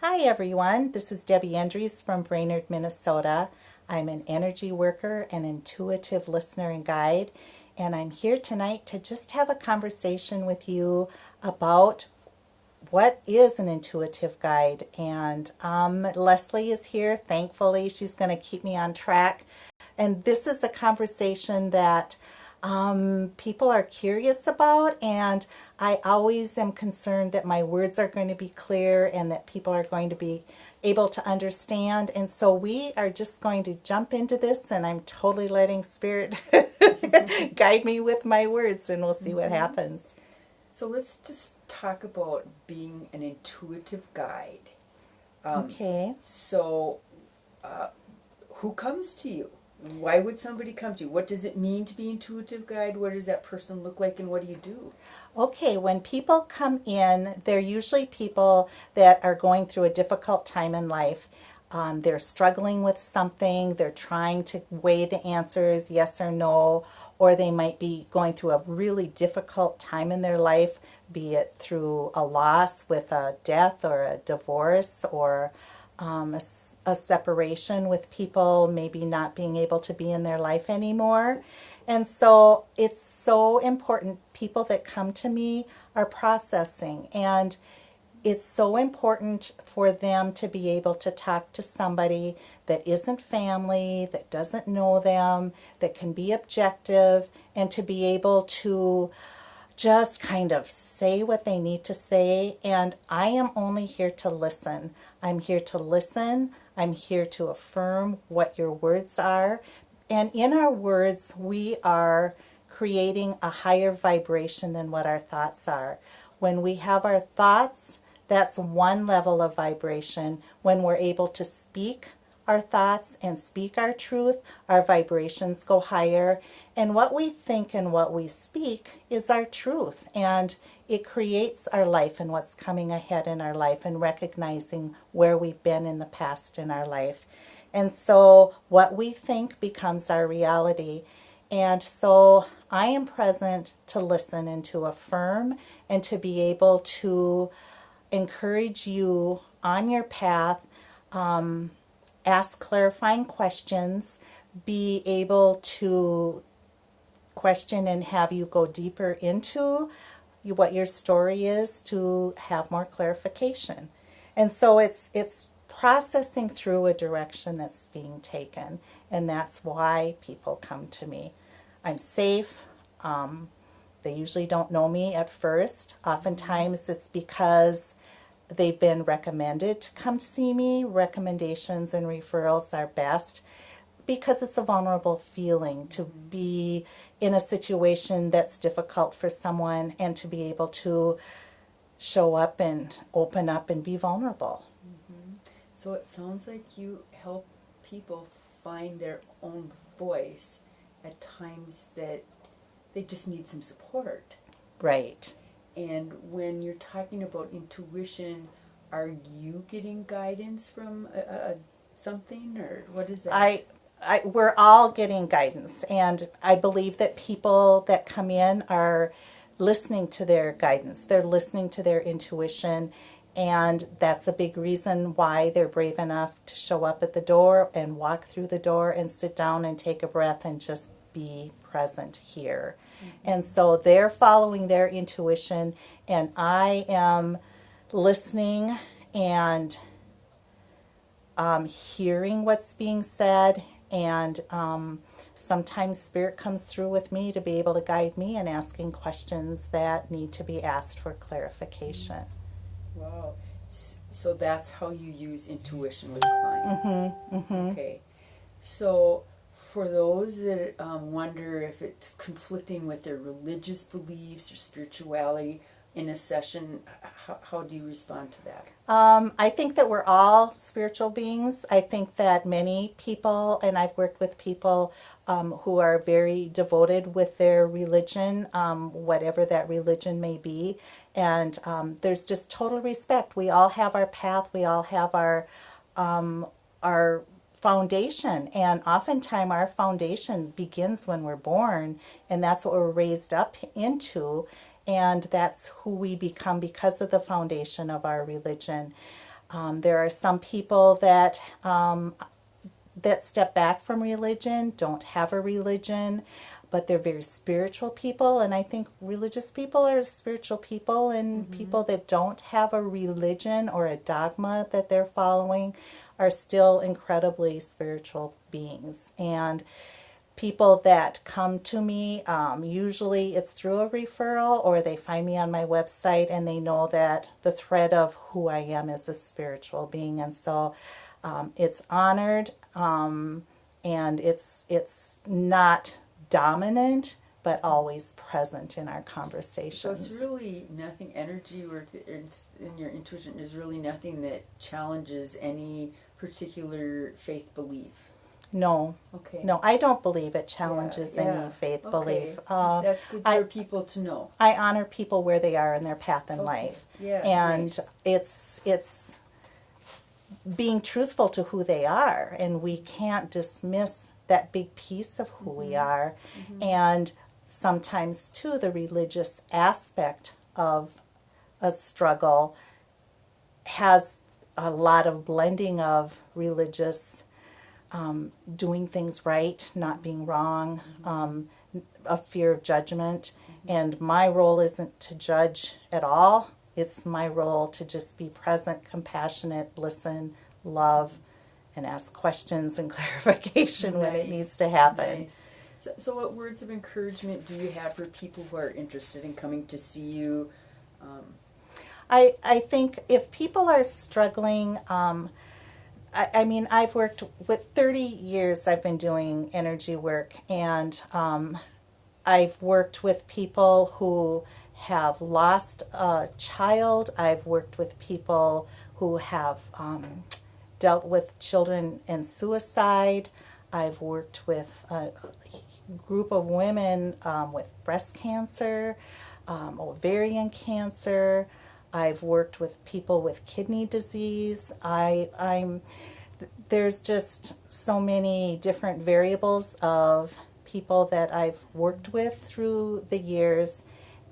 Hi everyone, this is Debbie Andrews from Brainerd, Minnesota. I'm an energy worker and intuitive listener and guide, and I'm here tonight to just have a conversation with you about what is an intuitive guide. And Leslie is here, thankfully. She's going to keep me on track. And this is a conversation that people are curious about, and I always am concerned that my words are going to be clear and that people are going to be able to understand. And so we are just going to jump into this, and I'm totally letting Spirit guide me with my words, and we'll see what happens. So let's just talk about being an intuitive guide. Okay. So, who comes to you? Why would somebody come to you? What does it mean to be intuitive guide? What does that person look like, and what do you do? Okay, when people come in, they're usually people that are going through a difficult time in life. They're struggling with something, they're trying to weigh the answers, yes or no, or they might be going through a really difficult time in their life, be it through a loss with a death or a divorce or a separation with people maybe not being able to be in their life anymore. And so it's so important. People that come to me are processing, and it's so important for them to be able to talk to somebody that isn't family, that doesn't know them, that can be objective, and to be able to just kind of say what they need to say. And I am only here to listen. I'm here to listen. I'm here to affirm what your words are. And in our words, we are creating a higher vibration than what our thoughts are. When we have our thoughts, that's one level of vibration. When we're able to speak our thoughts and speak our truth, our vibrations go higher. And what we think and what we speak is our truth. And it creates our life and what's coming ahead in our life, and recognizing where we've been in the past in our life. And so what we think becomes our reality. And so I am present to listen and to affirm and to be able to encourage you on your path, ask clarifying questions, be able to question and have you go deeper into what your story is to have more clarification. And so it's processing through a direction that's being taken, and that's why people come to me. I'm safe. They usually don't know me at first. Oftentimes it's because they've been recommended to come see me. Recommendations and referrals are best because it's a vulnerable feeling to be in a situation that's difficult for someone, and to be able to show up and open up and be vulnerable. So it sounds like you help people find their own voice at times that they just need some support. Right. And when you're talking about intuition, are you getting guidance from something, or what is that? We're all getting guidance, and I believe that people that come in are listening to their guidance. They're listening to their intuition, and that's a big reason why they're brave enough to show up at the door and walk through the door and sit down and take a breath and just be present here. And so they're following their intuition, and I am listening and hearing what's being said. And sometimes Spirit comes through with me to be able to guide me in asking questions that need to be asked for clarification. Wow. So that's how you use intuition with clients. Okay. So for those that wonder if it's conflicting with their religious beliefs or spirituality in a session, how do you respond to that? I think that we're all spiritual beings. I think that many people, and I've worked with people who are very devoted with their religion, whatever that religion may be, and there's just total respect. We all have our path. We all have our foundation, and oftentimes our foundation begins when we're born, and that's what we're raised up into, and that's who we become because of the foundation of our religion. There are some people that step back from religion, don't have a religion, but they're very spiritual people. And I think religious people are spiritual people, and people that don't have a religion or a dogma that they're following are still incredibly spiritual beings. And people that come to me, usually it's through a referral, or they find me on my website and they know that the thread of who I am is a spiritual being. And so it's honored, and it's not dominant, but always present in our conversations. So it's really nothing, energy work in your intuition is really nothing that challenges any particular faith belief. No. Okay. No, I don't believe it challenges any faith belief. That's good for people to know. I honor people where they are in their path in life. Yeah. And nice. it's being truthful to who they are, and we can't dismiss that big piece of who we are. And sometimes too the religious aspect of a struggle has a lot of blending of religious doing things right, not being wrong, a fear of judgment. And my role isn't to judge at all. It's my role to just be present, compassionate, listen, love, and ask questions and clarification when it needs to happen. Nice. So what words of encouragement do you have for people who are interested in coming to see you? I think if people are struggling, I mean, I've worked with 30 years, I've been doing energy work, and I've worked with people who have lost a child. I've worked with people who have dealt with children and suicide. I've worked with a group of women with breast cancer, ovarian cancer. I've worked with people with kidney disease. There's just so many different variables of people that I've worked with through the years.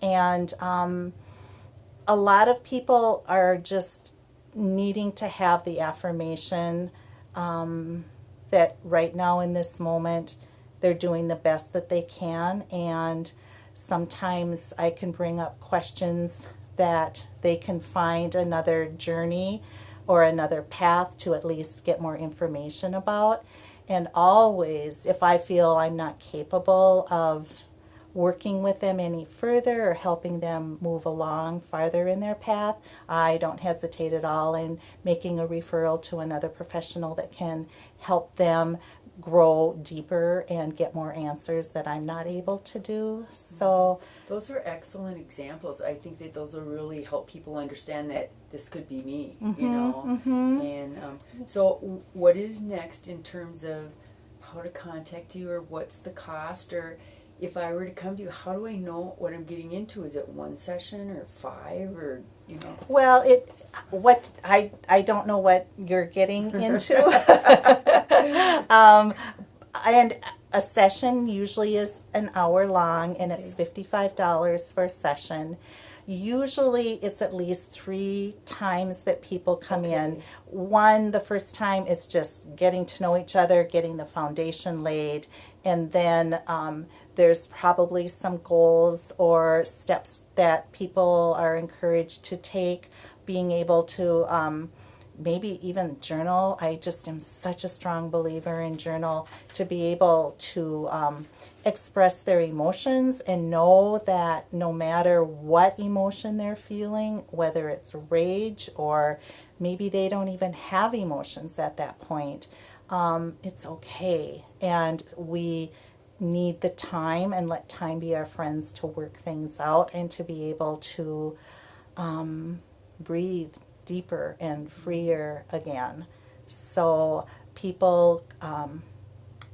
And a lot of people are just needing to have the affirmation that right now in this moment they're doing the best that they can. And sometimes I can bring up questions that they can find another journey or another path to at least get more information about. And always, if I feel I'm not capable of working with them any further or helping them move along farther in their path, I don't hesitate at all in making a referral to another professional that can help them grow deeper and get more answers that I'm not able to do. So those are excellent examples. I think that those will really help people understand that this could be me, you know. And so what is next in terms of how to contact you, or what's the cost, or if I were to come to you, how do I know what I'm getting into? Is it one session or 5, or you know? Well, I don't know what you're getting into. And a session usually is an hour long, and it's $55 for a session. Usually it's at least 3 times that people come in. One, the first time, it's just getting to know each other, getting the foundation laid, and then there's probably some goals or steps that people are encouraged to take, being able to maybe even journal. I just am such a strong believer in journal, to be able to express their emotions and know that no matter what emotion they're feeling, whether it's rage or maybe they don't even have emotions at that point, it's okay. And we need the time, and let time be our friends, to work things out and to be able to breathe deeper and freer again. So people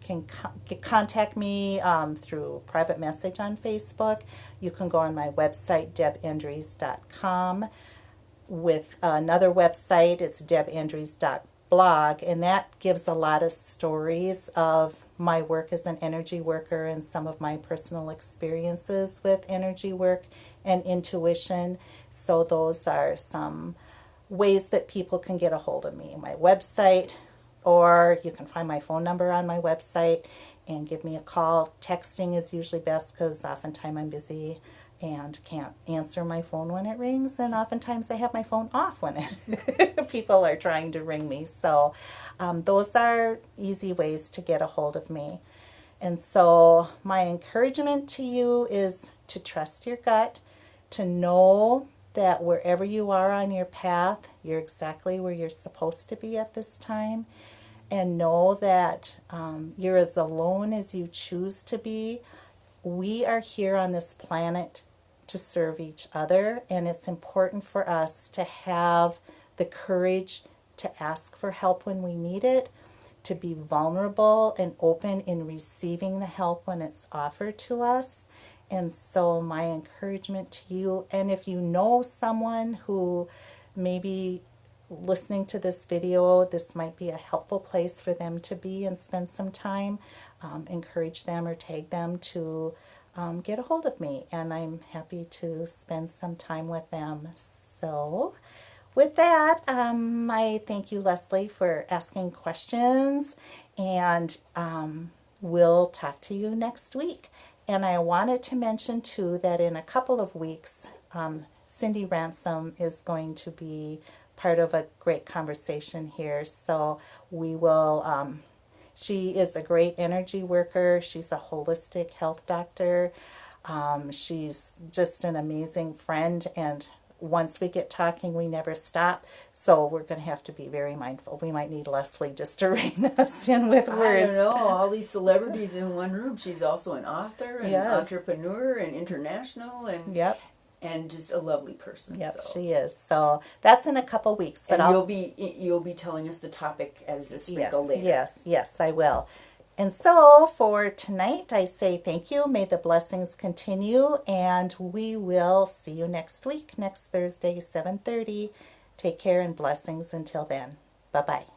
can contact me through private message on Facebook. You can go on my website, debandrews.com. With another website, it's debandrews.blog, and that gives a lot of stories of my work as an energy worker and some of my personal experiences with energy work and intuition. So those are some ways that people can get a hold of me. My website, or you can find my phone number on my website and give me a call. Texting is usually best because oftentimes I'm busy and can't answer my phone when it rings, and oftentimes I have my phone off when people are trying to ring me. So those are easy ways to get a hold of me. And so my encouragement to you is to trust your gut, to know that wherever you are on your path, you're exactly where you're supposed to be at this time, and know that you're as alone as you choose to be. We are here on this planet to serve each other, and it's important for us to have the courage to ask for help when we need it, to be vulnerable and open in receiving the help when it's offered to us. And so my encouragement to you, and if you know someone who maybe listening to this video, this might be a helpful place for them to be and spend some time, encourage them or tag them to get a hold of me, and I'm happy to spend some time with them. So with that, I thank you, Leslie, for asking questions, and we'll talk to you next week. And I wanted to mention too that in a couple of weeks, Cindy Ransom is going to be part of a great conversation here. So we will, she is a great energy worker. She's a holistic health doctor. She's just an amazing friend, and once we get talking, we never stop. So we're going to have to be very mindful. We might need Leslie just to rein us in with words. I don't know, all these celebrities in one room. She's also an author and entrepreneur and international and and just a lovely person. Yep, so. she is. So that's in a couple weeks. But and you'll be telling us the topic as a sprinkle later. Yes, I will. And so for tonight, I say thank you. May the blessings continue, and we will see you next week, next Thursday, 7:30. Take care and blessings until then. Bye-bye.